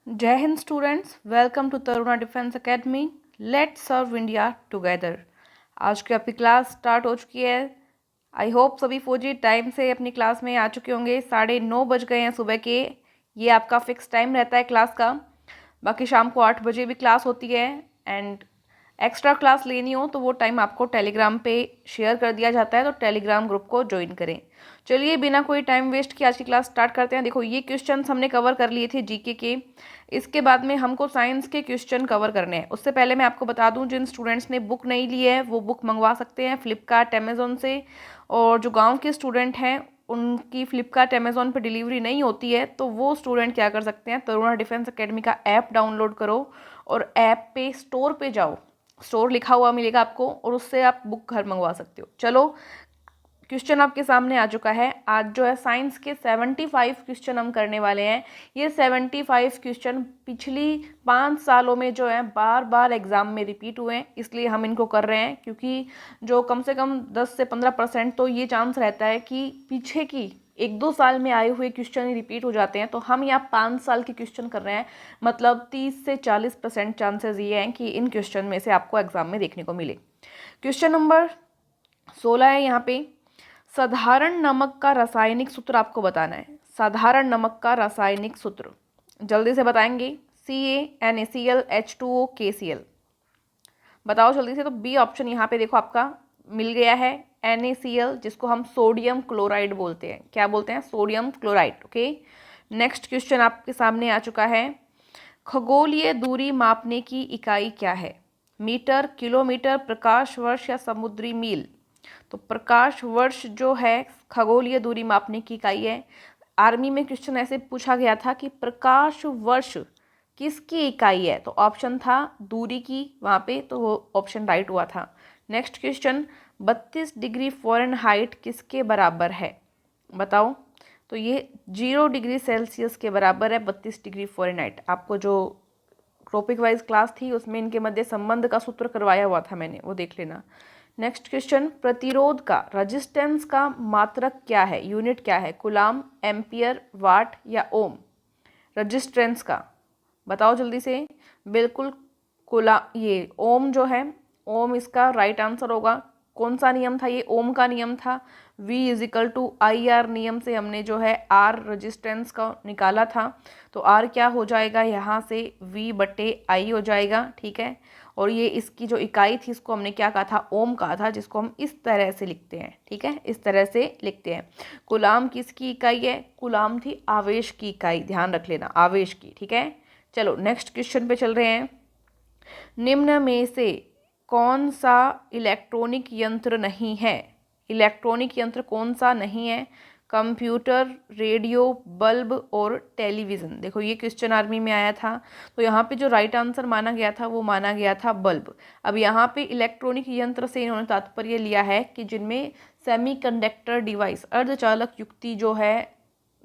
जय हिंद students, welcome to Taruna defence academy. Let's serve India together. आज की आपकी क्लास स्टार्ट हो चुकी है। आई होप सभी फौजी टाइम से अपनी क्लास में आ चुके होंगे। 9:30 बज गए हैं सुबह के। ये आपका फिक्स टाइम रहता है क्लास का। बाकी शाम को 8 बजे भी क्लास होती है। एंड एक्स्ट्रा क्लास लेनी हो तो वो टाइम आपको टेलीग्राम पे शेयर कर दिया जाता है, तो टेलीग्राम ग्रुप को ज्वाइन करें। चलिए बिना कोई टाइम वेस्ट किए आज की क्लास स्टार्ट करते हैं। देखो, ये क्वेश्चंस हमने कवर कर लिए थे जीके के। इसके बाद में हमको साइंस के क्वेश्चन कवर करने हैं। उससे पहले मैं आपको बता दूं, जिन स्टूडेंट्स ने बुक नहीं ली है वो बुक मंगवा सकते हैं फ्लिपकार्ट अमेज़ोन से। और जो गांव के स्टूडेंट हैं उनकी फ्लिपकार्ट अमेज़ोन पे डिलीवरी नहीं होती है, तो वो स्टूडेंट क्या कर सकते हैं, तरुणा डिफेंस एकेडमी का ऐप डाउनलोड करो और ऐप पे स्टोर पे जाओ। स्टोर लिखा हुआ मिलेगा आपको और उससे आप बुक घर मंगवा सकते हो। चलो, क्वेश्चन आपके सामने आ चुका है। आज जो है साइंस के 75 क्वेश्चन हम करने वाले हैं। ये 75 क्वेश्चन पिछली 5 सालों में जो है बार बार एग्जाम में रिपीट हुए हैं, इसलिए हम इनको कर रहे हैं। क्योंकि जो कम से कम 10 से 15% तो ये चांस रहता है कि पीछे की 1-2 साल में आए हुए क्वेश्चन ही रिपीट हो जाते हैं। तो हम यहाँ 5 साल के क्वेश्चन कर रहे हैं, मतलब 30 से 40% चांसेस ये हैं कि इन क्वेश्चन में से आपको एग्जाम में देखने को मिले। क्वेश्चन नंबर 16 है यहाँ पे। साधारण नमक का रासायनिक सूत्र आपको बताना है। साधारण नमक का रासायनिक सूत्र जल्दी से बताएंगे। CaNaCl H2O KCl। बताओ जल्दी से। तो बी ऑप्शन यहाँ पे देखो आपका मिल गया है, NaCl, जिसको हम सोडियम क्लोराइड बोलते हैं। क्या बोलते हैं? Sodium chloride. Okay, next question आपके सामने आ चुका है। खगोलीय दूरी मापने की इकाई क्या है? मीटर, किलोमीटर, प्रकाश वर्ष या समुद्री मील? तो प्रकाश वर्ष जो है खगोलीय दूरी मापने की इकाई है। आर्मी में क्वेश्चन ऐसे पूछा गया था कि प्रकाश वर्ष किसकी इकाई है, तो ऑप्शन था दूरी की वहाँ पे, तो वो ऑप्शन राइट हुआ था। नेक्स्ट क्वेश्चन, 32 डिग्री फ़ारेनहाइट किसके बराबर है? बताओ। तो ये 0 डिग्री सेल्सियस के बराबर है 32 डिग्री फ़ारेनहाइट। आपको जो टॉपिक वाइज क्लास थी उसमें इनके मध्य संबंध का सूत्र करवाया हुआ था मैंने, वो देख लेना। नेक्स्ट क्वेश्चन, प्रतिरोध का, रेजिस्टेंस का मात्रक क्या है, यूनिट क्या है? कूलाम, एम्पियर, वाट या ओम? रेजिस्टेंस का बताओ जल्दी से। बिल्कुल ये ओम जो है, ओम इसका राइट आंसर होगा। कौन सा नियम था ये? ओम का नियम था। V=IR नियम से हमने जो है R रेजिस्टेंस का निकाला था। तो R क्या हो जाएगा यहाँ से? V/I हो जाएगा। ठीक है। और ये इसकी जो इकाई थी इसको हमने क्या कहा था? ओम कहा था, जिसको हम इस तरह से लिखते हैं। ठीक है, इस तरह से लिखते हैं। कूलाम किसकी इकाई है? कूलाम थी आवेश की इकाई, ध्यान रख लेना, आवेश की। ठीक है। चलो नेक्स्ट क्वेश्चन पे चल रहे हैं। निम्न में से कौन सा इलेक्ट्रॉनिक यंत्र नहीं है? इलेक्ट्रॉनिक यंत्र कौन सा नहीं है? कंप्यूटर, रेडियो, बल्ब और टेलीविज़न। देखो, ये क्वेश्चन आर्मी में आया था, तो यहाँ पे जो राइट आंसर माना गया था वो माना गया था बल्ब। अब यहाँ पे इलेक्ट्रॉनिक यंत्र से इन्होंने तात्पर्य लिया है कि जिनमें सेमीकंडक्टर डिवाइस, अर्धचालक युक्ति जो है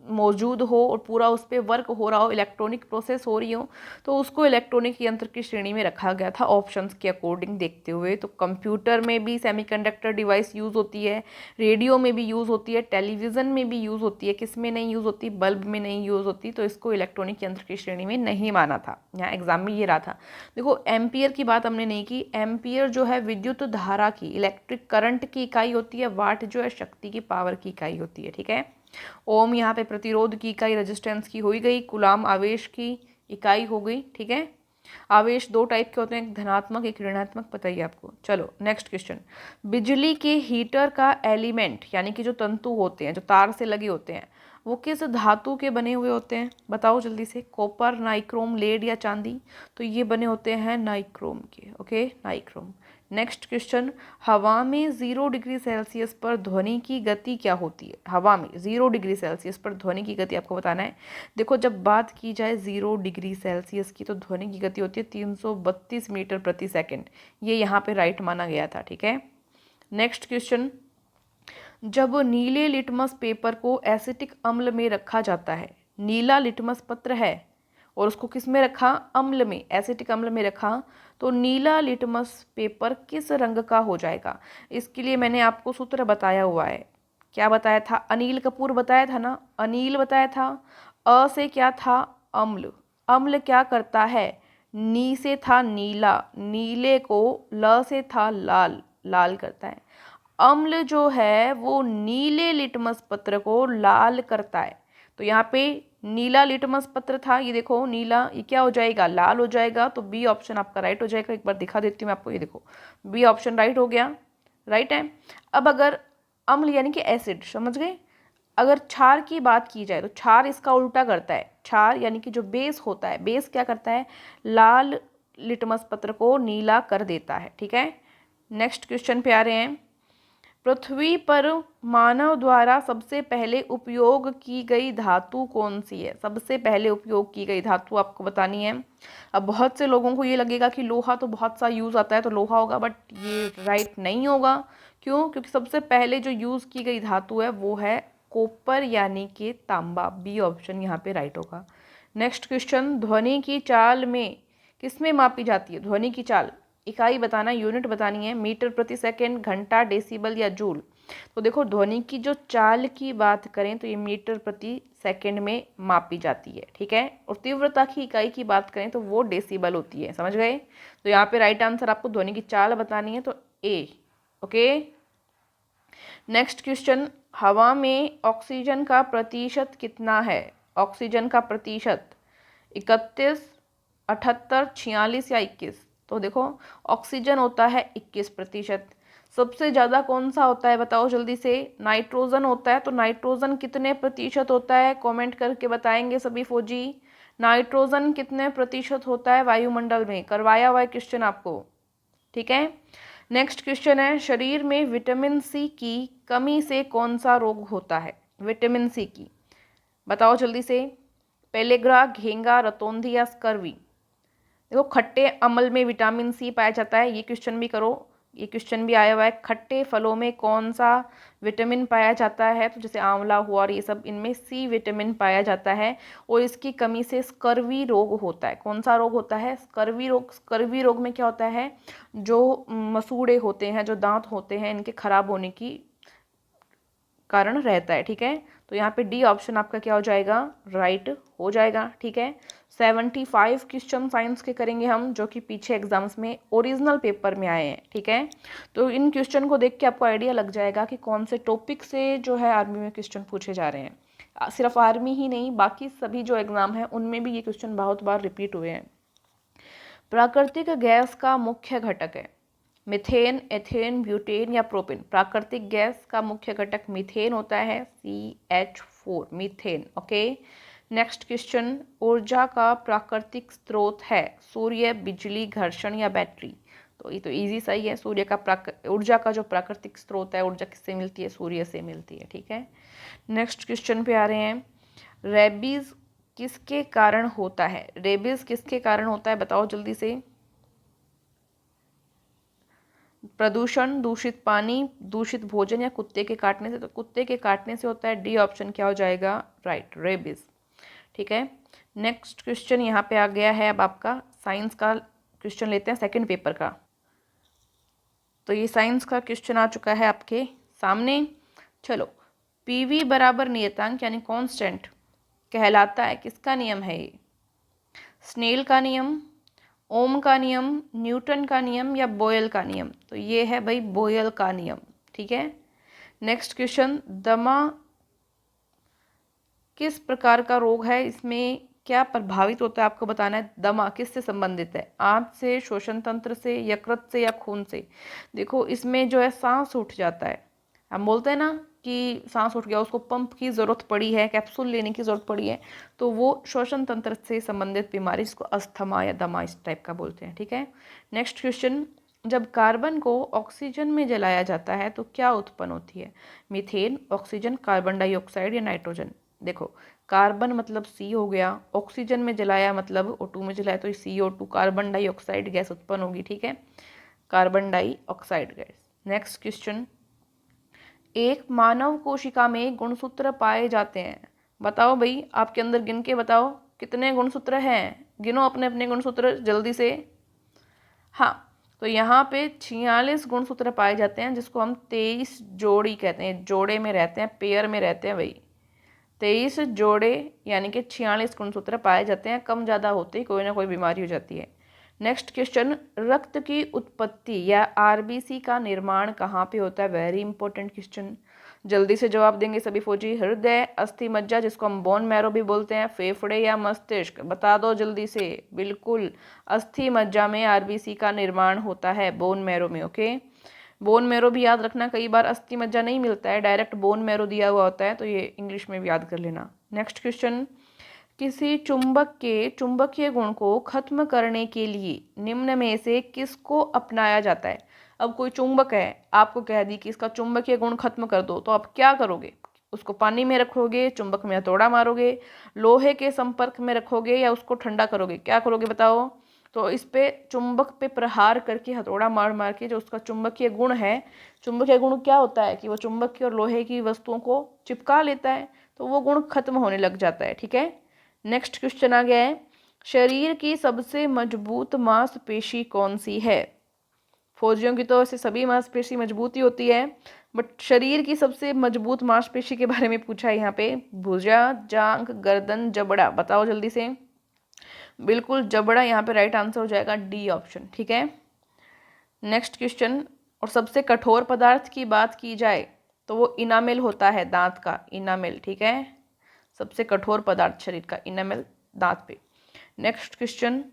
मौजूद हो और पूरा उस पर वर्क हो रहा हो, इलेक्ट्रॉनिक प्रोसेस हो रही हो, तो उसको इलेक्ट्रॉनिक यंत्र की श्रेणी में रखा गया था ऑप्शंस के अकॉर्डिंग देखते हुए। तो कंप्यूटर में भी सेमीकंडक्टर डिवाइस यूज़ होती है, रेडियो में भी यूज़ होती है, टेलीविज़न में भी यूज़ होती है। किस में नहीं यूज़ होती? बल्ब में नहीं यूज़ होती। तो इसको इलेक्ट्रॉनिक यंत्र की श्रेणी में नहीं माना था। यहाँ एग्जाम में ये रहा था। देखो, एम्पियर की बात हमने नहीं की। एम्पियर जो है विद्युत धारा की, इलेक्ट्रिक करंट की इकाई होती है। वाट जो है शक्ति की, पावर की इकाई होती है। ठीक है। ओम यहाँ पे प्रतिरोध की इकाई, रेजिस्टेंस की हो ही गई। कूलाम आवेश की इकाई हो गई। ठीक है। आवेश 2 टाइप के होते हैं, एक धनात्मक एक ऋणात्मक, पता ही आपको। चलो नेक्स्ट क्वेश्चन, बिजली के हीटर का एलिमेंट यानी कि जो तंतु होते हैं, जो तार से लगे होते हैं, वो किस धातु के बने हुए होते हैं? बताओ जल्दी से। कॉपर, नाइक्रोम, लेड या चांदी? तो ये बने होते हैं नाइक्रोम के। Okay, nichrome. नेक्स्ट क्वेश्चन, हवा में 0 डिग्री सेल्सियस पर ध्वनि की गति क्या होती है? हवा में 0 डिग्री सेल्सियस पर ध्वनि की गति आपको बताना है। देखो, जब बात की जाए 0 डिग्री सेल्सियस की, तो ध्वनि की गति होती है 332 मीटर प्रति सेकंड। ये यहाँ पे राइट माना गया था। ठीक है। नेक्स्ट क्वेश्चन, जब नीले लिटमस पेपर को एसिटिक अम्ल में रखा जाता है, नीला लिटमस पत्र है और उसको किस में रखा? अम्ल में, एसिटिक अम्ल में रखा, तो नीला लिटमस पेपर किस रंग का हो जाएगा? इसके लिए मैंने आपको सूत्र बताया हुआ है। क्या बताया था? अनिल कपूर बताया था ना, अनिल बताया था। अ से क्या था? अम्ल। अम्ल क्या करता है? नी से था नीला, नीले को ल से था लाल, लाल करता है। अम्ल जो है वो नीले लिटमस पत्र को लाल करता है। तो यहाँ पे नीला लिटमस पत्र था, ये देखो नीला, ये क्या हो जाएगा? लाल हो जाएगा। तो बी ऑप्शन आपका राइट हो जाएगा। एक बार दिखा देती हूँ मैं आपको, ये देखो बी ऑप्शन राइट हो गया, राइट है। अब अगर अम्ल यानी कि एसिड, समझ गए? अगर क्षार की बात की जाए तो क्षार इसका उल्टा करता है। क्षार यानी कि जो बेस होता है, बेस क्या करता है? लाल लिटमस पत्र को नीला कर देता है, ठीक है। नेक्स्ट क्वेश्चन पे आ रहे हैं। पृथ्वी पर मानव द्वारा सबसे पहले उपयोग की गई धातु कौन सी है? सबसे पहले उपयोग की गई धातु आपको बतानी है। अब बहुत से लोगों को ये लगेगा कि लोहा तो बहुत सा यूज़ आता है तो लोहा होगा, बट ये राइट नहीं होगा। क्यों? क्योंकि सबसे पहले जो यूज़ की गई धातु है वो है कॉपर यानी कि तांबा। बी ऑप्शन यहाँ पे राइट होगा। नेक्स्ट क्वेश्चन, ध्वनि की चाल में किस में मापी जाती है? ध्वनि की चाल, इकाई बताना, यूनिट बतानी है। मीटर प्रति सेकंड, घंटा, डेसिबल या जूल? तो देखो ध्वनि की जो चाल की बात करें तो ये मीटर प्रति सेकंड में मापी जाती है, ठीक है। और तीव्रता की इकाई की बात करें तो वो डेसिबल होती है, समझ गए? तो यहाँ पे राइट आंसर आपको ध्वनि की चाल बतानी है, तो ए। ओके। नेक्स्ट क्वेश्चन, हवा में ऑक्सीजन का प्रतिशत कितना है? ऑक्सीजन का प्रतिशत 31, 78, 46 या 21? तो देखो ऑक्सीजन होता है 21%। सबसे ज़्यादा कौन सा होता है बताओ जल्दी से? नाइट्रोजन होता है। तो नाइट्रोजन कितने प्रतिशत होता है? कमेंट करके बताएंगे सभी फौजी। नाइट्रोजन कितने प्रतिशत होता है वायुमंडल में? करवाया हुआ है क्वेश्चन आपको, ठीक है। नेक्स्ट क्वेश्चन है, शरीर में विटामिन सी की कमी से कौन सा रोग होता है? विटामिन सी की बताओ जल्दी से। पेलेग्रा, घेंगा, रतौंधी या स्कर्वी? देखो खट्टे अम्ल में विटामिन सी पाया जाता है, ये क्वेश्चन भी करो, ये क्वेश्चन भी आया हुआ है। खट्टे फलों में कौन सा विटामिन पाया जाता है? तो जैसे आंवला हुआ और ये सब, इनमें सी विटामिन पाया जाता है और इसकी कमी से स्कर्वी रोग होता है। कौन सा रोग होता है? स्कर्वी रोग। स्कर्वी रोग में क्या होता है? जो मसूड़े होते हैं, जो दांत होते हैं, इनके खराब होने की कारण रहता है, ठीक है। तो यहाँ पे डी ऑप्शन आपका क्या हो जाएगा? राइट हो जाएगा, ठीक है। 75 क्वेश्चन साइंस के करेंगे हम, जो कि पीछे एग्जाम्स में ओरिजिनल पेपर में आए हैं, ठीक है। तो इन क्वेश्चन को देख के आपको आइडिया लग जाएगा कि कौन से टॉपिक से जो है आर्मी में क्वेश्चन पूछे जा रहे हैं। सिर्फ आर्मी ही नहीं, बाकी सभी जो एग्जाम हैं उनमें भी ये क्वेश्चन बहुत बार रिपीट हुए हैं। प्राकृतिक गैस का मुख्य घटक है मिथेन, एथेन, ब्यूटेन या प्रोपेन? प्राकृतिक गैस का मुख्य घटक मीथेन होता है, CH4, methane. Okay. Next question, ऊर्जा का प्राकृतिक स्रोत है सूर्य, बिजली, घर्षण या बैटरी? तो ये तो इजी सही है। सूर्य का ऊर्जा का जो प्राकृतिक स्रोत है, ऊर्जा किससे मिलती है? सूर्य से मिलती है, ठीक है। नेक्स्ट क्वेश्चन पे आ रहे हैं, रेबीज किसके कारण होता है? रेबीज किसके कारण होता है बताओ जल्दी से। प्रदूषण, दूषित पानी, दूषित भोजन या कुत्ते के काटने से? तो कुत्ते के काटने से होता है। डी ऑप्शन क्या हो जाएगा? राइट, रेबीज, ठीक है। नेक्स्ट क्वेश्चन यहाँ पे आ गया है, अब आपका साइंस का क्वेश्चन लेते हैं, सेकंड पेपर का। तो ये साइंस का क्वेश्चन आ चुका है आपके सामने। चलो, पीवी बराबर नियतांक यानी कांस्टेंट कहलाता है, किसका नियम है ये? स्नेल का नियम, ओम का नियम, न्यूटन का नियम या बोयल का नियम? तो ये है भाई बोयल का नियम, ठीक है। नेक्स्ट क्वेश्चन, दमा किस प्रकार का रोग है? इसमें क्या प्रभावित होता है आपको बताना है। दमा किससे संबंधित है? आंत से, श्वसन तंत्र से, यकृत से या खून से? देखो इसमें जो है सांस उठ जाता है, हम बोलते हैं ना कि सांस उठ गया, उसको पंप की ज़रूरत पड़ी है, कैप्सूल लेने की ज़रूरत पड़ी है, तो वो श्वसन तंत्र से संबंधित बीमारी, जिसको अस्थमा या दमा इस टाइप का बोलते हैं, ठीक है। नेक्स्ट क्वेश्चन, जब कार्बन को ऑक्सीजन में जलाया जाता है तो क्या उत्पन्न होती है? मीथेन, ऑक्सीजन, कार्बन डाइऑक्साइड या नाइट्रोजन? देखो कार्बन मतलब C हो गया, ऑक्सीजन में जलाया मतलब O2 में जलाया तो CO2, कार्बन डाइऑक्साइड गैस उत्पन्न होगी, ठीक है, carbon dioxide gas. Next question, एक मानव कोशिका में गुणसूत्र पाए जाते हैं, बताओ भाई, आपके अंदर गिन के बताओ कितने गुणसूत्र हैं, गिनो अपने अपने गुणसूत्र जल्दी से। हाँ, तो यहाँ पे 46 गुणसूत्र पाए जाते हैं, जिसको हम 23 जोड़ी कहते हैं, जोड़े में रहते हैं, पेयर में रहते हैं भाई, 23 जोड़े यानी कि 46 गुणसूत्र पाए जाते हैं। कम ज़्यादा होते ही कोई ना कोई बीमारी हो जाती है। नेक्स्ट क्वेश्चन, रक्त की उत्पत्ति या आरबीसी का निर्माण कहाँ पे होता है? वेरी इंपॉर्टेंट क्वेश्चन, जल्दी से जवाब देंगे सभी फौजी। हृदय, अस्थि मज्जा जिसको हम बोन मैरो भी बोलते हैं, फेफड़े या मस्तिष्क? बता दो जल्दी से। बिल्कुल अस्थि मज्जा में आरबीसी का निर्माण होता है, बोन मैरो में। ओके, बोन मैरो भी याद रखना, कई बार अस्थि मज्जा नहीं मिलता है, डायरेक्ट बोन मैरो दिया हुआ होता है, तो ये इंग्लिश में भी याद कर लेना। नेक्स्ट क्वेश्चन, किसी चुंबक के चुंबकीय गुण को खत्म करने के लिए निम्न में से किसको अपनाया जाता है? अब कोई चुंबक है, आपको कह दी कि इसका चुंबकीय गुण खत्म कर दो, तो आप क्या करोगे? उसको पानी में रखोगे, चुंबक में हथौड़ा मारोगे, लोहे के संपर्क में रखोगे, या उसको ठंडा करोगे? क्या करोगे बताओ? तो इस पे चुंबक पे प्रहार करके, हथौड़ा मार मार के जो उसका चुंबकीय गुण है, चुंबकीय गुण क्या होता है कि वो चुंबकीय और लोहे की वस्तुओं को चिपका लेता है, तो वो गुण खत्म होने लग जाता है। ठीक है, नेक्स्ट क्वेश्चन आ गया है, शरीर की सबसे मजबूत मांसपेशी कौन सी है? फौजियों की तो वैसे सभी मांसपेशी मजबूत ही होती है, बट शरीर की सबसे मजबूत मांसपेशी के बारे में पूछा है यहाँ पे। भुजा, जांघ, गर्दन, जबड़ा? बताओ जल्दी से। बिल्कुल जबड़ा यहाँ पे राइट आंसर हो जाएगा, डी ऑप्शन। ठीक है, नेक्स्ट क्वेश्चन, और सबसे कठोर पदार्थ की बात की जाए तो वो इनामेल होता है, दांत का इनामेल। ठीक है, सबसे कठोर पदार्थ शरीर का इनामेल, दांत पे। नेक्स्ट क्वेश्चन,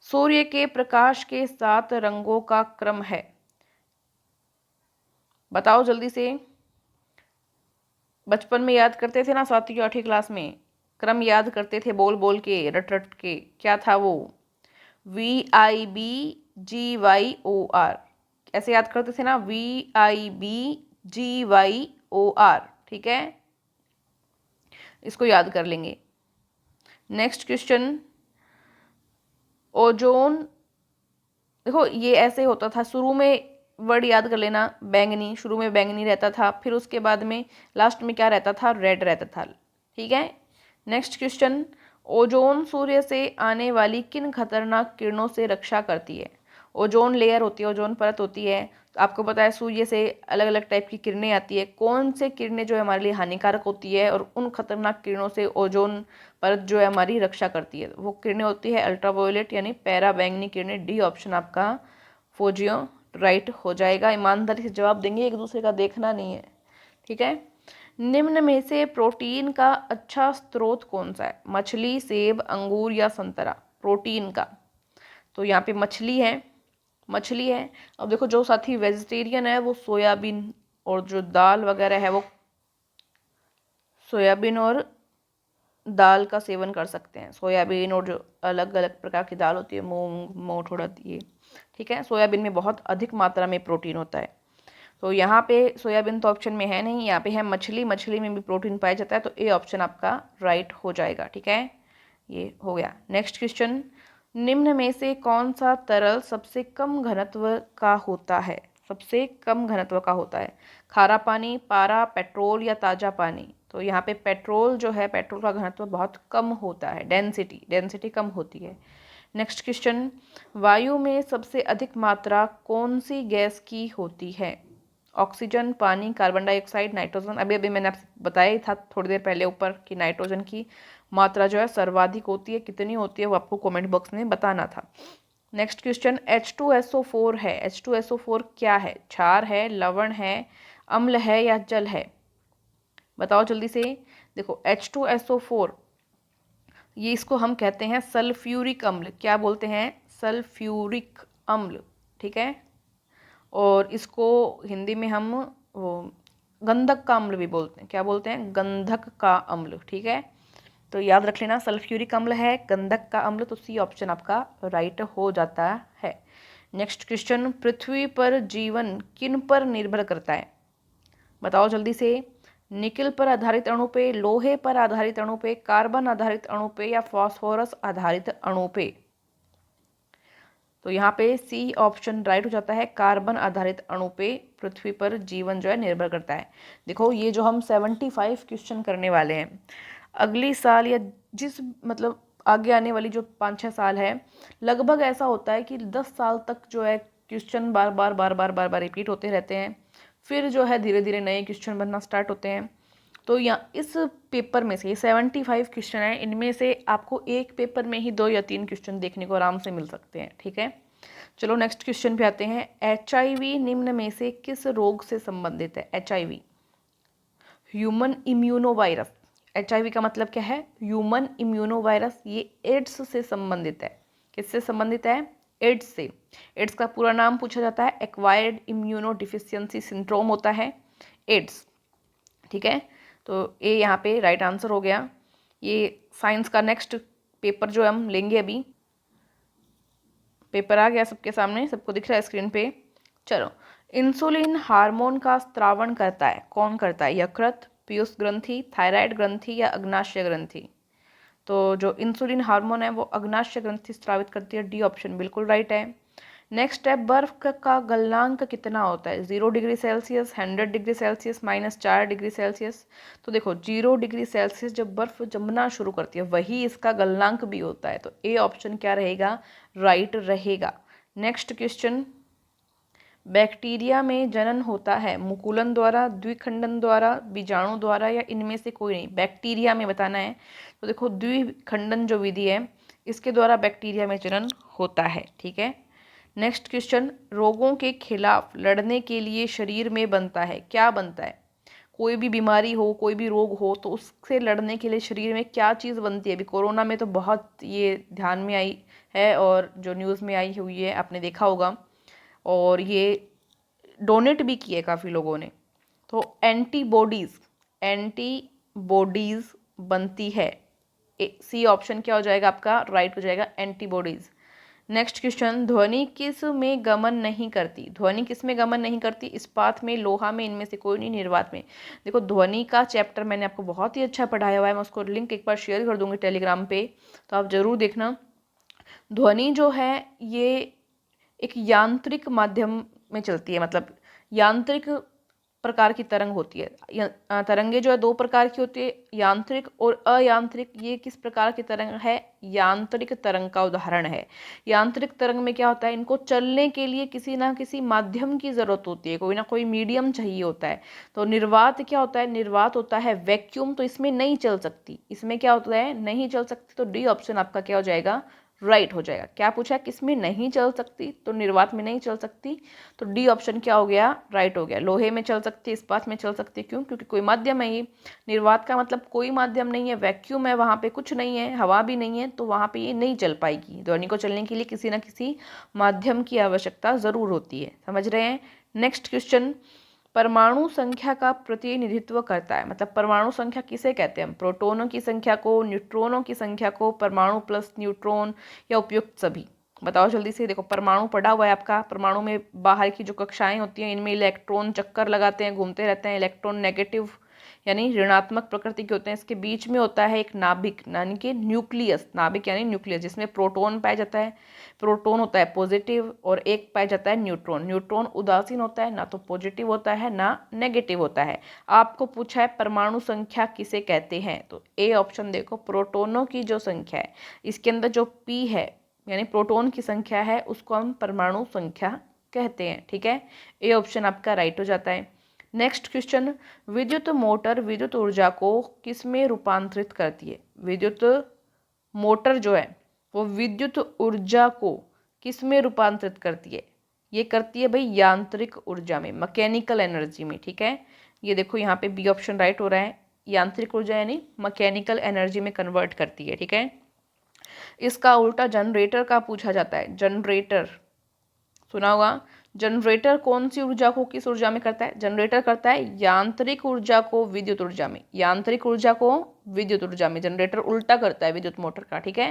सूर्य के प्रकाश के 7 रंगों का क्रम है, बताओ जल्दी से। बचपन में याद करते थे ना, 7वीं 8वीं क्लास में क्रम याद करते थे, बोल बोल के, रट रट के। क्या था वो? VIBGYOR, ऐसे याद करते थे ना, VIBGYOR। ठीक है, इसको याद कर लेंगे। नेक्स्ट क्वेश्चन, ओजोन, देखो ये ऐसे होता था, शुरू में वर्ड याद कर लेना, बैंगनी, शुरू में बैंगनी रहता था, फिर उसके बाद में लास्ट में क्या रहता था? रेड रहता था। ठीक है, नेक्स्ट क्वेश्चन, ओजोन सूर्य से आने वाली किन खतरनाक किरणों से रक्षा करती है? ओजोन लेयर होती है, ओजोन परत होती है, तो आपको पता है सूर्य से अलग अलग टाइप की किरणें आती है, कौन से किरणें जो है हमारे लिए हानिकारक होती है, और उन खतरनाक किरणों से ओजोन परत जो है हमारी रक्षा करती है, वो किरणें होती है अल्ट्रावायोलेट यानी पैरा बैंगनी किरणें। डी ऑप्शन आपका फौजियों राइट हो जाएगा। ईमानदारी से जवाब देंगे, एक दूसरे का देखना नहीं है। ठीक है, निम्न में से प्रोटीन का अच्छा स्रोत कौन सा है? मछली, सेब, अंगूर या संतरा? प्रोटीन का तो यहाँ पे मछली है, मछली है। अब देखो जो साथी वेजिटेरियन है वो सोयाबीन और जो दाल वगैरह है वो सोयाबीन और दाल का सेवन कर सकते हैं। सोयाबीन और जो अलग अलग प्रकार की दाल होती है, मूंग, मोठ, उड़द, ये। ठीक है, सोयाबीन में बहुत अधिक मात्रा में प्रोटीन होता है, तो यहाँ पे सोयाबीन तो ऑप्शन में है नहीं, यहाँ पे है मछली, मछली में भी प्रोटीन पाया जाता है, तो ए ऑप्शन आपका राइट हो जाएगा। ठीक है, ये हो गया। नेक्स्ट क्वेश्चन, निम्न में से कौन सा तरल सबसे कम घनत्व का होता है? सबसे कम घनत्व का होता है, खारा पानी, पारा, पेट्रोल या ताज़ा पानी? तो यहाँ पे पेट्रोल जो है, पेट्रोल का घनत्व बहुत कम होता है, डेंसिटी कम होती है। नेक्स्ट क्वेश्चन, वायु में सबसे अधिक मात्रा कौन सी गैस की होती है? ऑक्सीजन, पानी, कार्बन डाइऑक्साइड, नाइट्रोजन? अभी अभी मैंने आपसे बताया ही था थोड़ी देर पहले ऊपर कि नाइट्रोजन की मात्रा जो है सर्वाधिक होती है, कितनी होती है वो आपको कमेंट बॉक्स में बताना था। नेक्स्ट क्वेश्चन, H2SO4 है, H2SO4 क्या है? क्षार है, लवण है, अम्ल है या जल है? बताओ जल्दी से। देखो H2SO4 ये इसको हम कहते हैं सल्फ्यूरिक अम्ल। क्या बोलते हैं? सल्फ्यूरिक अम्ल। ठीक है, और इसको हिंदी में हम वो गंधक का अम्ल भी बोलते हैं। क्या बोलते हैं? गंधक का अम्ल। ठीक है, तो याद रख लेना, सल्फ्यूरिक अम्ल है, गंधक का अम्ल, तो सी ऑप्शन आपका राइट हो जाता है। नेक्स्ट क्वेश्चन, पृथ्वी पर जीवन किन पर निर्भर करता है? बताओ जल्दी से। निकिल पर आधारित अणु पे, लोहे पर आधारित अणु पे, कार्बन आधारित अणु पे या फास्फोरस आधारित अणु पे? तो यहाँ पे सी ऑप्शन राइट हो जाता है, कार्बन आधारित अणु पे पृथ्वी पर जीवन जो है निर्भर करता है। देखो ये जो हम 75 क्वेश्चन करने वाले हैं अगली साल, या जिस मतलब आगे आने वाली जो 5-6 साल है, लगभग ऐसा होता है कि 10 साल तक जो है क्वेश्चन बार बार रिपीट होते रहते हैं, फिर जो है धीरे धीरे नए क्वेश्चन बनना स्टार्ट होते हैं। तो यहाँ इस पेपर में से 75 क्वेश्चन है, इनमें से आपको एक पेपर में ही 2 या 3 क्वेश्चन देखने को आराम से मिल सकते हैं, ठीक है। चलो नेक्स्ट क्वेश्चन पे आते हैं। HIV निम्न में से किस रोग से संबंधित है? HIV human immuno virus. HIV का मतलब क्या है? Human immuno virus. ये एड्स से संबंधित है। किससे संबंधित है? एड्स से। एड्स का पूरा नाम पूछा जाता है, एक्वायर्ड इम्यूनो डिफिशियंसी सिंड्रोम होता है एड्स, ठीक है। तो ये यहाँ पे राइट आंसर हो गया। ये साइंस का नेक्स्ट पेपर जो हम लेंगे अभी, पेपर आ गया सबके सामने, सबको दिख रहा है स्क्रीन पे। चलो, इंसुलिन हार्मोन का स्त्रावण करता है, कौन करता है? यकृत, पीयूष ग्रंथि, थायराइड ग्रंथि या अग्नाशय ग्रंथि? तो जो इंसुलिन हार्मोन है वो अग्नाशय ग्रंथि स्त्रावित करती है। डी ऑप्शन बिल्कुल राइट है। नेक्स्ट है, बर्फ का गलनांक कितना होता है? 0 degree Celsius, 100 degree Celsius, -4 degree Celsius? तो देखो 0 डिग्री सेल्सियस जब बर्फ जमना शुरू करती है वही इसका गलनांक भी होता है, तो ए ऑप्शन क्या रहेगा? राइट रहेगा। नेक्स्ट क्वेश्चन, बैक्टीरिया में जनन होता है मुकुलन द्वारा, द्विखंडन द्वारा, बीजाणु द्वारा या इनमें से कोई नहीं? बैक्टीरिया में बताना है। तो देखो द्विखंडन जो विधि है इसके द्वारा बैक्टीरिया में जनन होता है, ठीक है। नेक्स्ट क्वेश्चन, रोगों के खिलाफ लड़ने के लिए शरीर में बनता है, क्या बनता है? कोई भी बीमारी हो, कोई भी रोग हो, तो उससे लड़ने के लिए शरीर में क्या चीज़ बनती है? अभी कोरोना में तो बहुत ये ध्यान में आई है और जो न्यूज़ में आई हुई है आपने देखा होगा, और ये डोनेट भी किए काफ़ी लोगों ने। तो एंटीबॉडीज़ बनती है। सी ऑप्शन क्या हो जाएगा आपका? राइट हो जाएगा, एंटीबॉडीज़। नेक्स्ट क्वेश्चन, ध्वनि किस में गमन नहीं करती? ध्वनि किस में गमन नहीं करती? इस्पात में, लोहा में, इनमें से कोई नहीं, निर्वात में? देखो ध्वनि का चैप्टर मैंने आपको बहुत ही अच्छा पढ़ाया हुआ है, मैं उसको लिंक एक बार शेयर कर दूंगी टेलीग्राम पे, तो आप ज़रूर देखना। ध्वनि जो है ये एक यांत्रिक माध्यम में चलती है, मतलब यांत्रिक प्रकार की तरंग होती है। तरंगे जो है 2 प्रकार की होती है, यांत्रिक और अयांत्रिक। ये किस प्रकार की तरंग है? यांत्रिक तरंग का उदाहरण है। यांत्रिक तरंग में क्या होता है? इनको चलने के लिए किसी ना किसी माध्यम की जरूरत होती है, कोई ना कोई मीडियम चाहिए होता है। तो निर्वात क्या होता है? निर्वात होता है वैक्यूम, तो इसमें नहीं चल सकती। इसमें क्या होता है? नहीं चल सकती। तो डी ऑप्शन आपका क्या हो जाएगा? राइट हो जाएगा। क्या पूछा है? किसमें नहीं चल सकती? तो निर्वात में नहीं चल सकती, तो डी ऑप्शन क्या हो गया? राइट हो गया। लोहे में चल सकती है, इस्पात में चल सकती है, क्यों? क्योंकि कोई माध्यम है ये। निर्वात का मतलब कोई माध्यम नहीं है, वैक्यूम है, वहाँ पे कुछ नहीं है, हवा भी नहीं है, तो वहाँ पे ये नहीं चल पाएगी। ध्वनि को चलने के लिए किसी ना किसी माध्यम की आवश्यकता ज़रूर होती है, समझ रहे हैं। नेक्स्ट क्वेश्चन, परमाणु संख्या का प्रतिनिधित्व करता है, मतलब परमाणु संख्या किसे कहते हैं? प्रोटॉनों की संख्या को, न्यूट्रॉनों की संख्या को, परमाणु प्लस न्यूट्रॉन या उपयुक्त सभी? बताओ जल्दी से। देखो परमाणु पढ़ा हुआ है आपका, परमाणु में बाहर की जो कक्षाएं होती हैं इनमें इलेक्ट्रॉन चक्कर लगाते हैं, घूमते रहते हैं। इलेक्ट्रॉन नेगेटिव यानी ऋणात्मक प्रकृति के होते हैं। इसके बीच में होता है एक नाभिक यानी कि न्यूक्लियस, नाभिक यानी न्यूक्लियस, जिसमें प्रोटॉन पाया जाता है। प्रोटॉन होता है पॉजिटिव और एक पाया जाता है न्यूट्रॉन। न्यूट्रॉन उदासीन होता है, ना तो पॉजिटिव होता है ना नेगेटिव होता है। आपको पूछा है परमाणु संख्या किसे कहते हैं, तो ए ऑप्शन देखो, प्रोटॉनों की जो संख्या है इसके अंदर जो पी है यानी प्रोटॉन की संख्या है उसको हम परमाणु संख्या कहते हैं, ठीक है। ए ऑप्शन आपका राइट हो जाता है। नेक्स्ट क्वेश्चन, विद्युत मोटर विद्युत ऊर्जा को किस में रूपांतरित करती है? विद्युत मोटर जो है वो विद्युत ऊर्जा को किस में रूपांतरित करती है? ये करती है भाई यांत्रिक ऊर्जा में, मैकेनिकल एनर्जी में, ठीक है। ये देखो यहाँ पे बी ऑप्शन राइट हो रहा है, यांत्रिक ऊर्जा यानी मैकेनिकल एनर्जी में कन्वर्ट करती है, ठीक है। इसका उल्टा जनरेटर का पूछा जाता है। जनरेटर सुना होगा। जनरेटर कौन सी ऊर्जा को किस ऊर्जा में करता है? जनरेटर करता है यांत्रिक ऊर्जा को विद्युत ऊर्जा में, यांत्रिक ऊर्जा को विद्युत ऊर्जा में। जनरेटर उल्टा करता है विद्युत मोटर का, ठीक है।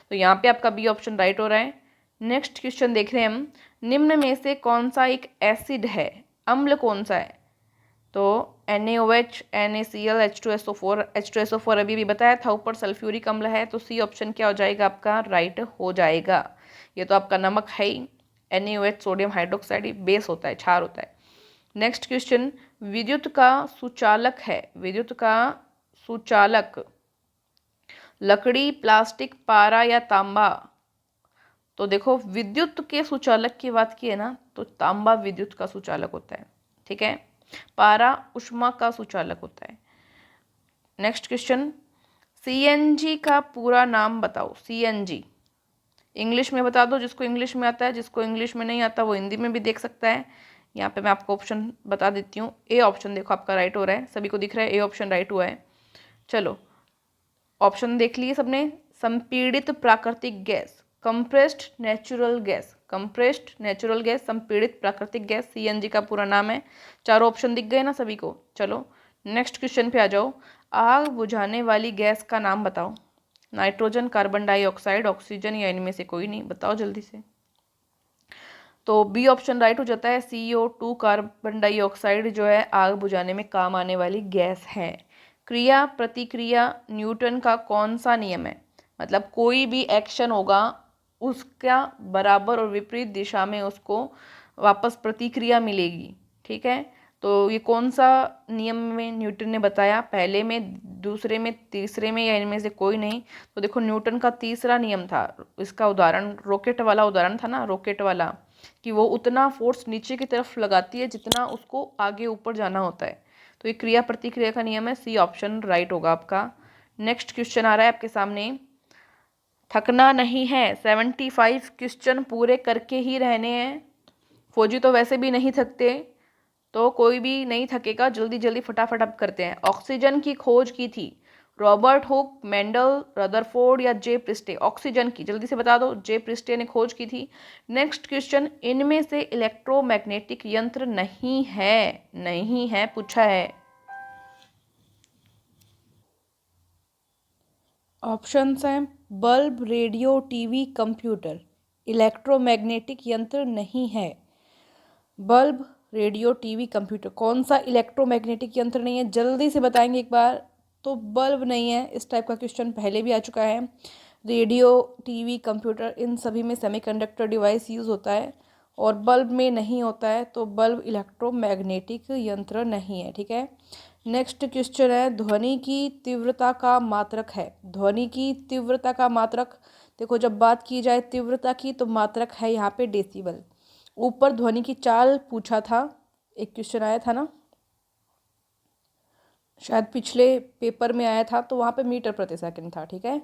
तो यहाँ पे आपका बी ऑप्शन राइट हो रहा है। नेक्स्ट क्वेश्चन देख रहे हैं हम, निम्न में से कौन सा एक एसिड है? अम्ल कौन सा है? तो NaOH, NaCl, H2SO4, H2SO4 अभी भी बताया था, ऊपर सल्फ्यूरिक अम्ल है, तो सी ऑप्शन क्या हो जाएगा आपका? राइट हो जाएगा। ये तो आपका नमक है ही। NaOH सोडियम हाइड्रोक्साइड बेस होता है, क्षार होता है। नेक्स्ट क्वेश्चन, विद्युत का सुचालक है, विद्युत का सुचालक लकड़ी, प्लास्टिक, पारा या तांबा? तो देखो विद्युत के सुचालक की बात की है ना, तो तांबा विद्युत का सुचालक होता है, ठीक है। पारा ऊष्मा का सुचालक होता है। नेक्स्ट क्वेश्चन, सीएनजी का पूरा नाम बताओ। सीएनजी इंग्लिश में बता दो, जिसको इंग्लिश में आता है, जिसको इंग्लिश में नहीं आता वो हिंदी में भी देख सकता है। यहाँ पे मैं आपको ऑप्शन बता देती हूँ। ए ऑप्शन देखो आपका राइट हो रहा है, सभी को दिख रहा है ए ऑप्शन राइट हुआ है। चलो ऑप्शन देख लिए सबने। संपीड़ित प्राकृतिक gas, compressed natural gas, compressed natural gas, संपीड़ित प्राकृतिक गैस, सीएनजी का पूरा नाम है। चारों ऑप्शन दिख गए ना सभी को। चलो नेक्स्ट क्वेश्चन पे आ जाओ। आग बुझाने वाली गैस का नाम बताओ। नाइट्रोजन, कार्बन डाइऑक्साइड, ऑक्सीजन या इनमें से कोई नहीं, बताओ जल्दी से। तो बी ऑप्शन राइट हो जाता है। CO2 कार्बन डाइऑक्साइड जो है आग बुझाने में काम आने वाली गैस है। क्रिया प्रतिक्रिया न्यूटन का कौन सा नियम है? मतलब कोई भी एक्शन होगा उसका बराबर और विपरीत दिशा में उसको वापस प्रतिक्रिया मिलेगी। ठीक है, तो ये कौन सा नियम में न्यूटन ने बताया? पहले में, दूसरे में, तीसरे में या इनमें से कोई नहीं? तो देखो न्यूटन का तीसरा नियम था। इसका उदाहरण रॉकेट वाला उदाहरण था ना, रॉकेट वाला, कि वो उतना फोर्स नीचे की तरफ लगाती है जितना उसको आगे ऊपर जाना होता है। तो ये क्रिया प्रतिक्रिया का नियम है। सी ऑप्शन राइट होगा आपका। नेक्स्ट क्वेश्चन आ रहा है आपके सामने। थकना नहीं है, 75 क्वेश्चन पूरे करके ही रहने हैं। फौजी तो वैसे भी नहीं थकते, तो कोई भी नहीं थकेगा। जल्दी जल्दी फटाफट अब करते हैं। ऑक्सीजन की खोज की थी रॉबर्ट हुक, मेंडल, रदरफोर्ड या जे प्रिस्टे? ऑक्सीजन की जल्दी से बता दो। जे प्रिस्टे ने खोज की थी। नेक्स्ट क्वेश्चन, इनमें से इलेक्ट्रोमैग्नेटिक यंत्र नहीं है, नहीं है पूछा है। ऑप्शंस हैं bulb, radio, TV, computer. Electromagnetic यंत्र नहीं है। बल्ब, रेडियो, टीवी, कंप्यूटर, कौन सा इलेक्ट्रोमैग्नेटिक यंत्र नहीं है? जल्दी से बताएंगे एक बार। तो बल्ब नहीं है। इस टाइप का क्वेश्चन पहले भी आ चुका है। रेडियो, टीवी, कंप्यूटर, इन सभी में सेमीकंडक्टर डिवाइस यूज़ होता है और बल्ब में नहीं होता है, तो बल्ब इलेक्ट्रोमैग्नेटिक यंत्र नहीं है। ठीक है, नेक्स्ट क्वेश्चन है, ध्वनि की तीव्रता का मात्रक है। ध्वनि की तीव्रता का मात्रक, देखो जब बात की जाए तीव्रता की तो मात्रक है यहाँ पे डेसिबल। ऊपर ध्वनि की चाल पूछा था, एक क्वेश्चन आया था ना, शायद पिछले पेपर में आया था, तो वहाँ पे मीटर प्रति सेकंड था। ठीक है,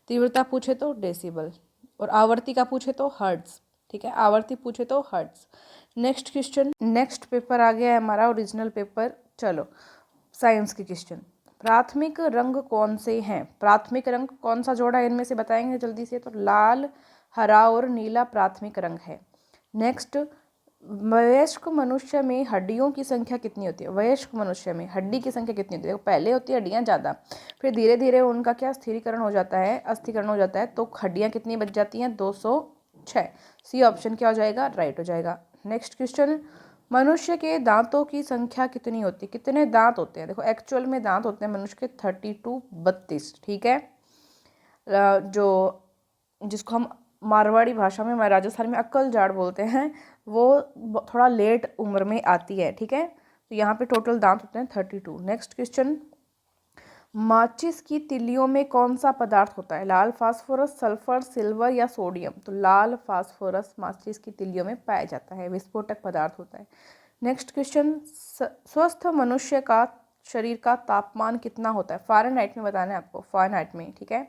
तीव्रता पूछे तो डेसिबल और आवर्ती का पूछे तो हर्ट्ज। ठीक है, आवर्ती पूछे तो hertz. Next question, next paper आ गया है हमारा ओरिजिनल पेपर। चलो साइंस के क्वेश्चन। प्राथमिक रंग कौन से हैं? प्राथमिक रंग कौन सा जोड़ा है इनमें से बताएंगे जल्दी से। तो लाल, हरा और नीला प्राथमिक रंग है। नेक्स्ट, वयस्क मनुष्य में हड्डियों की संख्या कितनी होती है? वयस्क मनुष्य में हड्डी की संख्या कितनी होती है? पहले होती है हड्डियाँ ज़्यादा, फिर धीरे धीरे उनका क्या स्थिरीकरण हो जाता है, अस्थिकरण हो जाता है, तो हड्डियाँ कितनी बच जाती हैं? 206। सी ऑप्शन क्या हो जाएगा? राइट हो जाएगा। नेक्स्ट क्वेश्चन, मनुष्य के दांतों की संख्या कितनी होती है? कितने दांत होते हैं? देखो एक्चुअल में दांत होते हैं मनुष्य के 32। ठीक है, जो जिसको हम मारवाड़ी भाषा में, राजस्थान में अक्कल जाड़ बोलते हैं, वो थोड़ा लेट उम्र में आती है। ठीक है, तो यहाँ पे टोटल दांत होते हैं 32। नेक्स्ट क्वेश्चन, माचिस की तिल्लियों में कौन सा पदार्थ होता है? लाल फास्फोरस, सल्फर, सिल्वर या सोडियम? तो लाल फास्फोरस माचिस की तिल्लियों में पाया जाता है, विस्फोटक पदार्थ होता है। नेक्स्ट क्वेश्चन, स्वस्थ मनुष्य का शरीर का तापमान कितना होता है? फ़ारेनहाइट में बताना है आपको, फ़ारेनहाइट में। ठीक है,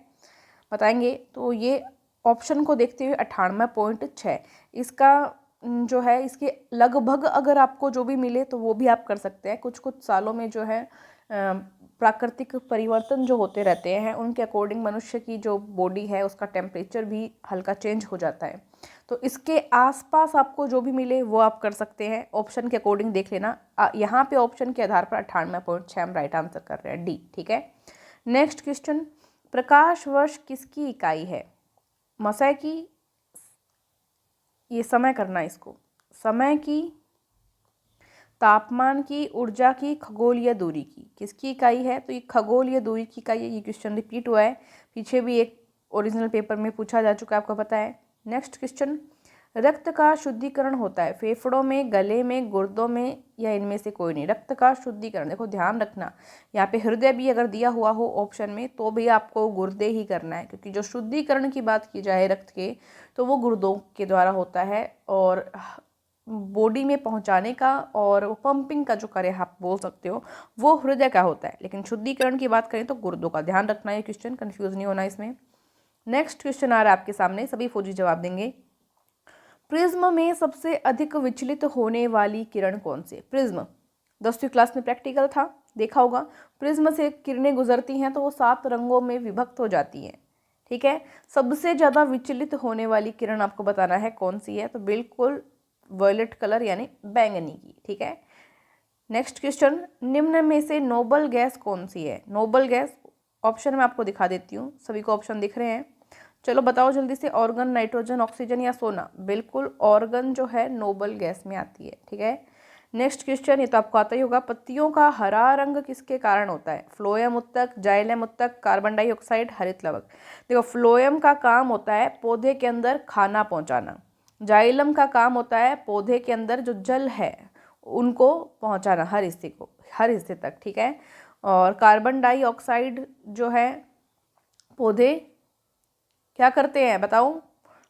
बताएंगे। तो ये ऑप्शन को देखते हुए 98.6 इसका जो है, इसके लगभग अगर आपको जो भी मिले तो वो भी आप कर सकते हैं। कुछ कुछ सालों में जो है प्राकृतिक परिवर्तन जो होते रहते हैं, उनके अकॉर्डिंग मनुष्य की जो बॉडी है उसका टेम्परेचर भी हल्का चेंज हो जाता है। तो इसके आसपास आपको जो भी मिले वो आप कर सकते हैं, ऑप्शन के अकॉर्डिंग देख लेना। यहाँ पे ऑप्शन के आधार पर 98.6 हम राइट आंसर कर रहे हैं, डी। ठीक है, नेक्स्ट क्वेश्चन, प्रकाश वर्ष किसकी इकाई है? मसय की, ये समय करना इसको, समय की, तापमान की, ऊर्जा की, खगोलीय दूरी की, किसकी इकाई है? तो ये खगोलीय दूरी की इकाई है। ये क्वेश्चन रिपीट हुआ है, पीछे भी एक ओरिजिनल पेपर में पूछा जा चुका है, आपको पता है। नेक्स्ट क्वेश्चन, रक्त का शुद्धिकरण होता है फेफड़ों में, गले में, गुर्दों में या इनमें से कोई नहीं? रक्त का शुद्धिकरण, देखो ध्यान रखना, यहाँ पे हृदय भी अगर दिया हुआ हो ऑप्शन में तो भी आपको गुर्दे ही करना है, क्योंकि जो शुद्धिकरण की बात की जाए रक्त के, तो वो गुर्दों के द्वारा होता है। और बॉडी में पहुंचाने का और पंपिंग का जो कार्य आप बोल सकते हो वो हृदय का होता है, लेकिन शुद्धिकरण की बात करें तो गुर्दों का। ध्यान रखना ये क्वेश्चन, कंफ्यूज नहीं होना इसमें। नेक्स्ट क्वेश्चन आ रहा है आपके सामने, सभी फौजी जवाब देंगे। प्रिज्म में सबसे अधिक विचलित होने वाली किरण कौन सी है? प्रिज्म 10वीं क्लास में प्रैक्टिकल था, देखा होगा। प्रिज्म से किरणें गुजरती हैं तो वो 7 रंगों में विभक्त हो जाती हैं, ठीक है। सबसे ज़्यादा विचलित होने वाली किरण आपको बताना है कौन सी है, तो बिल्कुल वॉयलेट कलर यानी बैंगनी की, ठीक है। नेक्स्ट क्वेश्चन, निम्न में से नोबल गैस कौन सी है? नोबल गैस ऑप्शन में आपको दिखा देती हूँ, सभी को ऑप्शन दिख रहे हैं, चलो बताओ जल्दी से। ऑर्गन, नाइट्रोजन, ऑक्सीजन या सोना? बिल्कुल ऑर्गन जो है नोबल गैस में आती है, ठीक है। नेक्स्ट क्वेश्चन, ये तो आपको आता ही होगा, पत्तियों का हरा रंग किसके कारण होता है? फ्लोएम उत्तक, जाइलम उत्तक, कार्बन डाइऑक्साइड, हरित लवक? देखो, फ्लोएम का काम होता है पौधे के अंदर खाना पहुंचाना, जाइलम का काम होता है पौधे के अंदर जो जल है उनको पहुंचाना, हर हिस्से तक, ठीक है। और कार्बन डाइऑक्साइड जो है पौधे क्या करते हैं बताओ?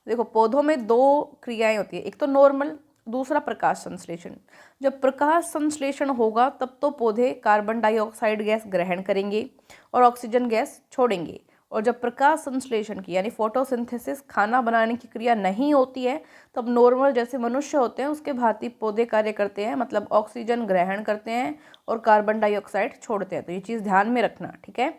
देखो, पौधों में 2 क्रियाएं होती है, एक तो नॉर्मल, दूसरा प्रकाश संश्लेषण। जब प्रकाश संश्लेषण होगा तब तो पौधे कार्बन डाइऑक्साइड गैस ग्रहण करेंगे और ऑक्सीजन गैस छोड़ेंगे, और जब प्रकाश संश्लेषण की यानी फोटोसिंथेसिस, खाना बनाने की क्रिया नहीं होती है, तब नॉर्मल जैसे मनुष्य होते हैं उसके भांति पौधे कार्य करते हैं, मतलब ऑक्सीजन ग्रहण करते हैं और कार्बन डाइऑक्साइड छोड़ते हैं। तो ये चीज़ ध्यान में रखना, ठीक है।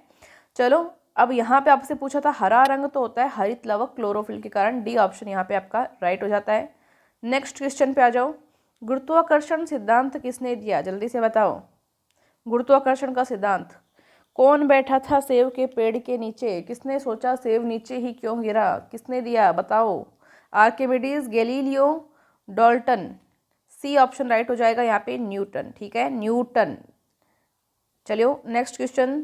चलो, अब यहाँ पे आपसे पूछा था हरा रंग तो होता है हरित लवक, क्लोरोफिल के कारण। डी ऑप्शन यहाँ पे आपका राइट हो जाता है। नेक्स्ट क्वेश्चन पे आ जाओ। गुरुत्वाकर्षण सिद्धांत किसने दिया? जल्दी से बताओ। गुरुत्वाकर्षण का सिद्धांत, कौन बैठा था सेब के पेड़ के नीचे? किसने सोचा सेब नीचे ही क्यों गिरा? किसने दिया बताओ? Archimedes, Galileo, Dalton? C option right हो जाएगा यहाँ पे, न्यूटन, ठीक है, न्यूटन। चलिए नेक्स्ट क्वेश्चन,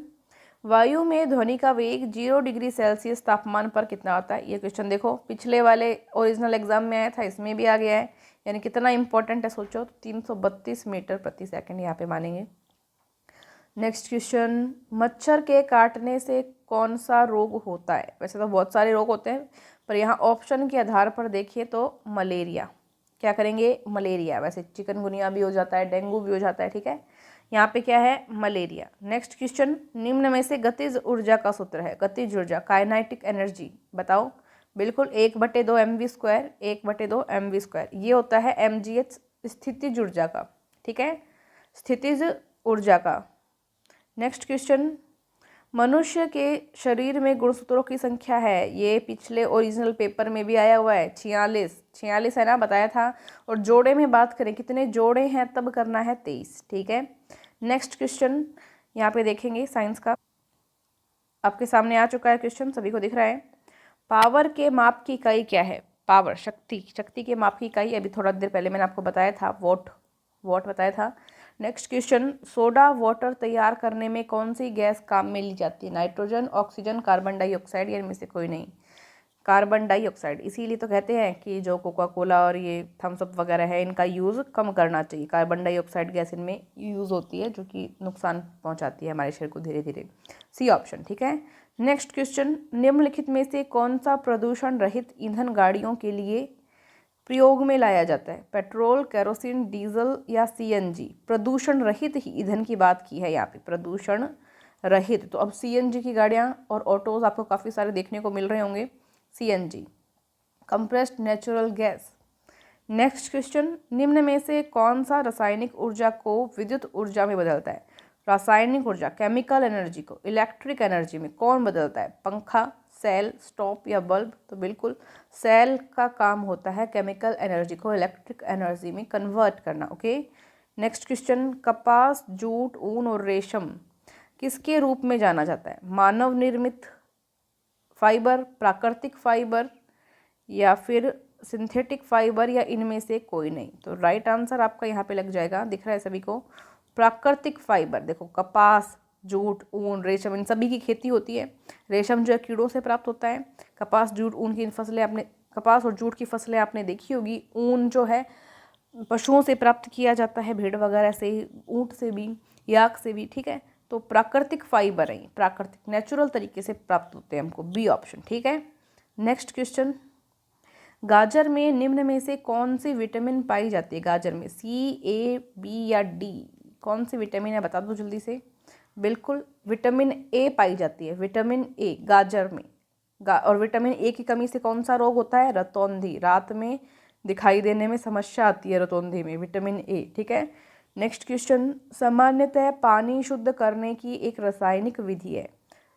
वायु में ध्वनि का वेग 0 डिग्री सेल्सियस तापमान पर कितना होता है? ये क्वेश्चन देखो, पिछले वाले ओरिजिनल एग्जाम में आया था, इसमें भी आ गया है, यानी कितना इंपॉर्टेंट है सोचो, 332 मीटर प्रति सेकंड यहाँ पे मानेंगे। नेक्स्ट क्वेश्चन, मच्छर के काटने से कौन सा रोग होता है? वैसे तो बहुत सारे रोग होते हैं, पर यहाँ ऑप्शन के आधार पर देखिए तो मलेरिया। क्या करेंगे? मलेरिया। वैसे चिकनगुनिया भी हो जाता है, डेंगू भी हो जाता है, ठीक है। यहाँ पे क्या है? मलेरिया। नेक्स्ट क्वेश्चन, निम्न में से गतिज ऊर्जा का सूत्र है? गतिज ऊर्जा, काइनेटिक एनर्जी, बताओ। बिल्कुल 1/2 mv², 1/2 mv², ये होता है mgh स्थितिज ऊर्जा का, ठीक है, स्थितिज ऊर्जा का। नेक्स्ट क्वेश्चन, मनुष्य के शरीर में गुणसूत्रों की संख्या है, ये पिछले ओरिजिनल पेपर में भी आया हुआ है, 46 है ना, बताया था। और जोड़े में बात करें कितने जोड़े हैं तब करना है 23, ठीक है। नेक्स्ट क्वेश्चन यहाँ पे देखेंगे साइंस का, आपके सामने आ चुका है क्वेश्चन, सभी को दिख रहा है। पावर के माप की इकाई क्या है? पावर, शक्ति के माप की इकाई, अभी थोड़ा देर पहले मैंने आपको बताया था, वॉट बताया था। नेक्स्ट क्वेश्चन, सोडा वाटर तैयार करने में कौन सी गैस काम में ली जाती है? नाइट्रोजन, ऑक्सीजन, कार्बन डाइऑक्साइड, या इनमें से कोई नहीं? Carbon dioxide. इसीलिए तो कहते हैं कि जो कोका कोला और ये थम्स अप वगैरह है इनका यूज़ कम करना चाहिए, कार्बन डाइऑक्साइड गैस इनमें यूज़ होती है जो कि नुकसान पहुंचाती है हमारे शरीर को धीरे धीरे। सी ऑप्शन, ठीक है। नेक्स्ट क्वेश्चन, निम्नलिखित में से कौन सा प्रदूषण रहित ईंधन गाड़ियों के लिए प्रयोग में लाया जाता है? पेट्रोल, केरोसिन, डीजल या सीएनजी? प्रदूषण रहित ही ईंधन की बात की है यहाँ पे, प्रदूषण रहित। तो अब सीएनजी की गाड़ियाँ और ऑटोज आपको काफ़ी सारे देखने को मिल रहे होंगे। CNG, compressed natural gas. Next question, निम्न में से कौन सा रासायनिक ऊर्जा को विद्युत ऊर्जा में बदलता है? रासायनिक ऊर्जा, केमिकल एनर्जी को इलेक्ट्रिक एनर्जी में कौन बदलता है? पंखा, सेल, स्टॉप या बल्ब? तो बिल्कुल सेल का काम होता है केमिकल एनर्जी को इलेक्ट्रिक एनर्जी में कन्वर्ट करना, ओके। नेक्स्ट क्वेश्चन, कपास, जूट, ऊन और रेशम किसके रूप में जाना जाता है? मानव निर्मित फाइबर, प्राकृतिक फाइबर, या फिर सिंथेटिक फाइबर, या इनमें से कोई नहीं? तो राइट आंसर आपका यहाँ पे लग जाएगा, दिख रहा है सभी को, प्राकृतिक फाइबर। देखो, कपास, जूट, ऊन, रेशम, इन सभी की खेती होती है। रेशम जो है कीड़ों से प्राप्त होता है, कपास, जूट, ऊन की फसलें आपने, कपास और जूट की फसलें आपने देखी होगी। ऊन जो है पशुओं से प्राप्त किया जाता है, भेड़ वगैरह से, ऊँट से भी, याक से भी, ठीक है। तो प्राकृतिक फाइबर है, प्राकृतिक नेचुरल तरीके से प्राप्त होते हैं हमको, बी ऑप्शन, ठीक है। नेक्स्ट क्वेश्चन, गाजर में निम्न में से कौन सी विटामिन पाई जाती है? गाजर में सी, ए, बी या डी, कौन सी विटामिन है बता दो जल्दी से। बिल्कुल विटामिन ए पाई जाती है, विटामिन ए गाजर में। और विटामिन ए की कमी से कौन सा रोग होता है? रतौंधी। रात में दिखाई देने में समस्या आती है रतौंधी में, विटामिन ए। ठीक है, नेक्स्ट क्वेश्चन, सामान्यतः पानी शुद्ध करने की एक रासायनिक विधि है।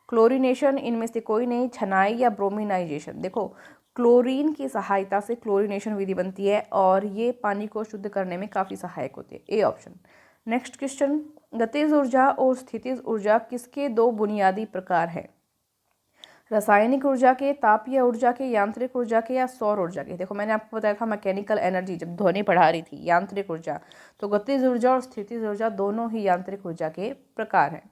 क्लोरीनेशन इनमें से कोई नहीं, छनाई या ब्रोमिनाइजेशन। देखो क्लोरीन की सहायता से क्लोरीनेशन विधि बनती है और ये पानी को शुद्ध करने में काफ़ी सहायक होती है, ए ऑप्शन। नेक्स्ट क्वेश्चन, गतिज ऊर्जा और स्थितिज ऊर्जा किसके दो बुनियादी प्रकार हैं? रासायनिक ऊर्जा के, तापीय ऊर्जा के, यांत्रिक ऊर्जा के या सौर ऊर्जा के। देखो मैंने आपको बताया था मैकेनिकल एनर्जी जब ध्वनि पढ़ा रही थी, यांत्रिक ऊर्जा। तो गतिज ऊर्जा और स्थितिज ऊर्जा दोनों ही यांत्रिक ऊर्जा के प्रकार हैं।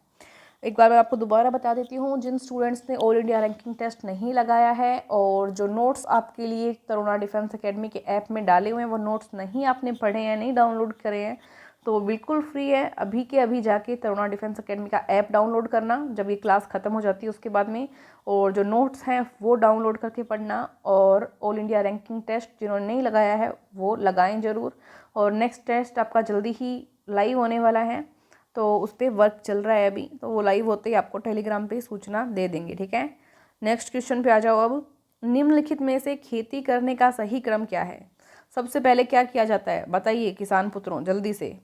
एक बार मैं आपको दोबारा बता देती हूँ, जिन स्टूडेंट्स ने ऑल इंडिया रैंकिंग टेस्ट नहीं लगाया है और जो नोट्स आपके लिए तरुणा डिफेंस एकेडमी के ऐप में डाले हुए हैं वो नोट्स नहीं आपने पढ़े हैं, नहीं डाउनलोड करे हैं, तो वो बिल्कुल फ्री है। अभी के अभी जाके तरुणा डिफेंस एकेडमी का ऐप डाउनलोड करना जब ये क्लास ख़त्म हो जाती है उसके बाद में, और जो नोट्स हैं वो डाउनलोड करके पढ़ना। और ऑल इंडिया रैंकिंग टेस्ट जिन्होंने नहीं लगाया है वो लगाएं ज़रूर। और नेक्स्ट टेस्ट आपका जल्दी ही लाइव होने वाला है, तो उस पर वर्क चल रहा है अभी, तो वो लाइव होते ही आपको टेलीग्राम पे सूचना दे देंगे। ठीक है, नेक्स्ट क्वेश्चन पे आ जाओ। अब निम्नलिखित में से खेती करने का सही क्रम क्या है? सबसे पहले क्या किया जाता है बताइए किसान पुत्रों जल्दी से।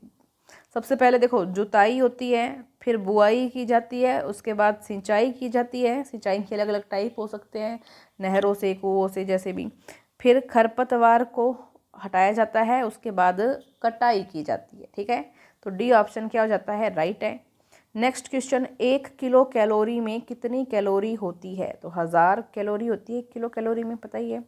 सबसे पहले देखो जुताई होती है, फिर बुआई की जाती है, उसके बाद सिंचाई की जाती है। सिंचाई के अलग अलग टाइप हो सकते हैं, नहरों से, कुओं से, जैसे भी। फिर खरपतवार को हटाया जाता है, उसके बाद कटाई की जाती है। ठीक है, तो डी ऑप्शन क्या हो जाता है? राइट है। नेक्स्ट क्वेश्चन, 1 किलो कैलोरी में कितनी कैलोरी होती है? तो 1000 कैलोरी होती है 1 किलो कैलोरी में, पता ही है।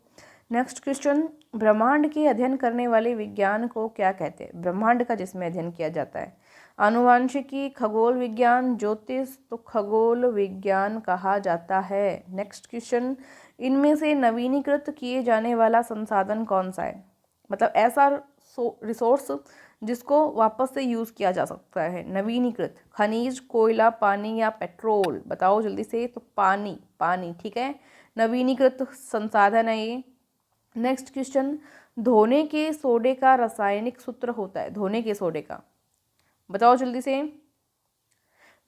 नेक्स्ट क्वेश्चन, ब्रह्मांड के अध्ययन करने वाले विज्ञान को क्या कहते हैं? ब्रह्मांड का जिसमें अध्ययन किया जाता है। आनुवांशिकी, खगोल विज्ञान, ज्योतिष, तो खगोल विज्ञान कहा जाता है। नेक्स्ट क्वेश्चन, इनमें से नवीनीकृत किए जाने वाला संसाधन कौन सा है? मतलब ऐसा रिसोर्स जिसको वापस से यूज़ किया जा सकता है। नवीनीकृत, खनिज, कोयला, पानी या पेट्रोल, बताओ जल्दी से। तो पानी, पानी। ठीक है, नवीनीकृत संसाधन है ये। नेक्स्ट क्वेश्चन, धोने के सोडे का रासायनिक सूत्र होता है, धोने के सोडे का, बताओ जल्दी से।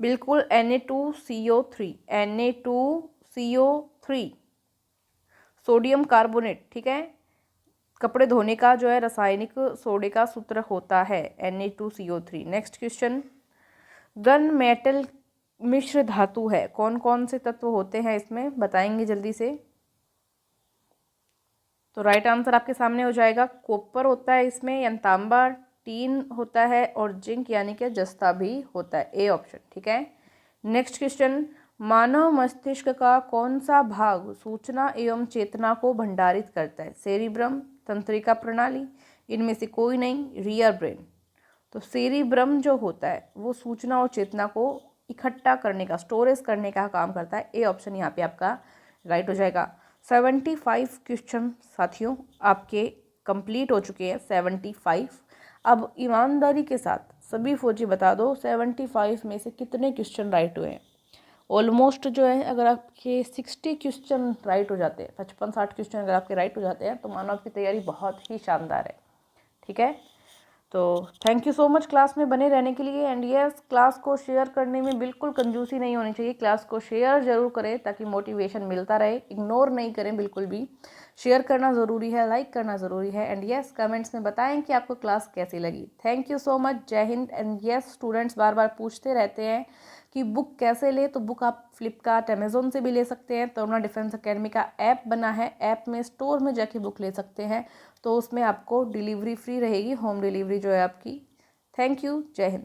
बिल्कुल Na2CO3, Na2CO3, सोडियम कार्बोनेट। ठीक है, कपड़े धोने का जो है रासायनिक सोडे का सूत्र होता है Na2CO3। Next question, gun metal मिश्र धातु है, कौन कौन से तत्व होते हैं इसमें बताएंगे जल्दी से। तो राइट आंसर आपके सामने हो जाएगा, कॉपर होता है इसमें, या तांबा, टीन होता है और जिंक यानी कि जस्ता भी होता है, ए ऑप्शन। ठीक है, नेक्स्ट क्वेश्चन, मानव मस्तिष्क का कौन सा भाग सूचना एवं चेतना को भंडारित करता है? सेरिब्रम, तंत्रिका प्रणाली, इनमें से कोई नहीं, रियर ब्रेन। तो सेरिब्रम जो होता है वो सूचना और चेतना को इकट्ठा करने का, स्टोरेज करने का काम करता है, ए ऑप्शन यहाँ पे आपका राइट हो जाएगा। 75 क्वेश्चन साथियों आपके कंप्लीट हो चुके हैं, 75। अब ईमानदारी के साथ सभी फौजी बता दो 75 में से कितने क्वेश्चन राइट हुए हैं। ऑलमोस्ट जो है अगर आपके 60 क्वेश्चन राइट हो जाते हैं, 55-60 क्वेश्चन अगर आपके राइट हो जाते हैं तो मानो आपकी तैयारी बहुत ही शानदार है। ठीक है, तो thank you so much class में बने रहने के लिए। एंड यस, क्लास को शेयर करने में बिल्कुल कंजूसी नहीं होनी चाहिए, क्लास को शेयर जरूर करें ताकि मोटिवेशन मिलता रहे, इग्नोर नहीं करें बिल्कुल भी। शेयर करना ज़रूरी है, लाइक करना ज़रूरी है। एंड यस, कमेंट्स में बताएं कि आपको क्लास कैसी लगी। थैंक यू सो मच, जय हिंद। एंड यस, स्टूडेंट्स बार बार पूछते रहते हैं कि बुक कैसे ले, तो बुक आप फ्लिपकार्ट, अमेजोन से भी ले सकते हैं। तरुणा डिफेंस एकेडमी का ऐप बना है, ऐप में स्टोर में जाके बुक ले सकते हैं, तो उसमें आपको डिलीवरी फ्री रहेगी, होम डिलीवरी जो है आपकी। थैंक यू, जय हिंद।